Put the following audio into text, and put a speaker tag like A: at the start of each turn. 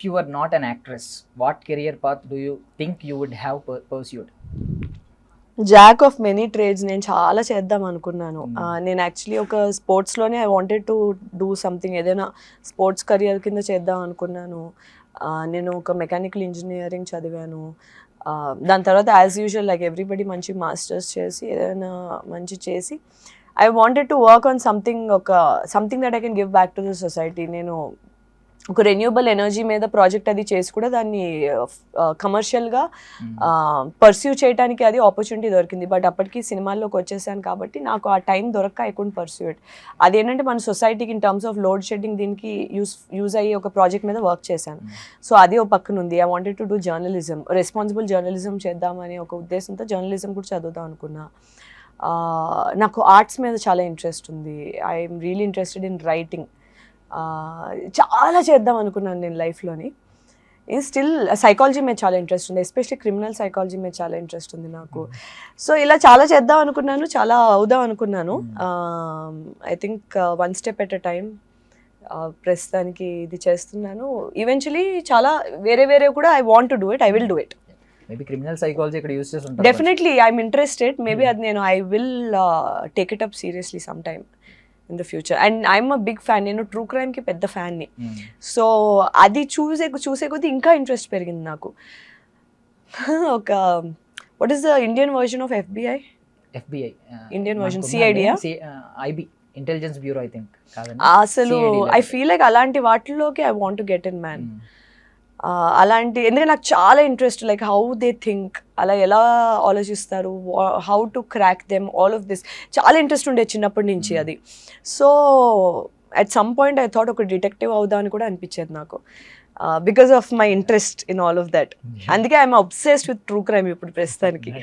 A: you were not an actress, what career path do you think you would have pursued?
B: Jack of many trades. నేను చాలా చేద్దాం అనుకున్నాను. నేను actually ఒక స్పోర్ట్స్లోనే I wanted to do something, ఏదైనా sports career కింద చేద్దాం అనుకున్నాను. నేను ఒక మెకానికల్ ఇంజనీరింగ్ చదివాను. దాని తర్వాత యాజ్ యూజువల్ లైక్ ఎవ్రీబడి మంచి మాస్టర్స్ చేసి ఏదైనా మంచి చేసి I wanted to work on something that I can give back to the society. నేను ఒక రెన్యూబుల్ ఎనర్జీ మీద ప్రాజెక్ట్ అది చేసి కూడా దాన్ని కమర్షియల్గా పర్స్యూ చేయడానికి అది ఆపర్చునిటీ దొరికింది. బట్ అప్పటికి సినిమాల్లోకి వచ్చేసాను కాబట్టి నాకు ఆ టైం దొరక్క ఐ కుడెంట్ పర్స్యూ ఇట్. అదేంటంటే మన సొసైటీకి in terms of load shedding దీనికి యూజ్ అయ్యే ఒక ప్రాజెక్ట్ మీద వర్క్ చేశాను. సో అది ఒక పక్కన ఉంది. I wanted to do journalism, responsible journalism చేద్దామని ఒక ఉద్దేశంతో జర్నలిజం కూడా చదువుదాం అనుకున్నా. నాకు ఆర్ట్స్ మీద చాలా ఇంట్రెస్ట్ ఉంది. I'm really interested in writing. చాలా చేద్దాం అనుకున్నాను నేను లైఫ్లోని. స్టిల్ సైకాలజీ మీద చాలా ఇంట్రెస్ట్ ఉంది, ఎస్పెషల్లీ క్రిమినల్ సైకాలజీ మీద చాలా ఇంట్రెస్ట్ ఉంది నాకు. సో ఇలా చాలా చేద్దాం అనుకున్నాను, చాలా అవుదాం అనుకున్నాను. I think one step at a time. ప్రస్తుతానికి ఇది చేస్తున్నాను. ఈవెన్చువలీ చాలా వేరే కూడా I want to do it, I will do it.
A: Maybe criminal psychology ఇక్కడ యూస్ చేస్తుంటారు.
B: Definitely I'm interested. మేబీ అది నేను I will take it up seriously some time in the future. And I'm a big fan. నేను true క్రైమ్కి పెద్ద ఫ్యాన్ని. So అది చూసే కొద్దీ ఇంకా ఇంట్రెస్ట్ పెరిగింది నాకు. ఒక what is the Indian version of FBI? Indian version CID,
A: IB, intelligence bureau I think.
B: అసలు ఐ ఫీల్ లైక్ అలాంటి వాటిల్లోకి I want to get in man. అలాంటి, ఎందుకంటే నాకు చాలా interest like how they think, అలా ఎలా ఆలోచిస్తారు, how to crack them, all of this చాలా ఇంట్రెస్ట్ ఉండేది చిన్నప్పటి నుంచి అది. So at some point I thought ఒక డిటెక్టివ్ అవుదా అని కూడా అనిపించేది నాకు, because of my interest in all of that. అందుకే I'm obsessed with true crime ఇప్పుడు ప్రస్తుతానికి.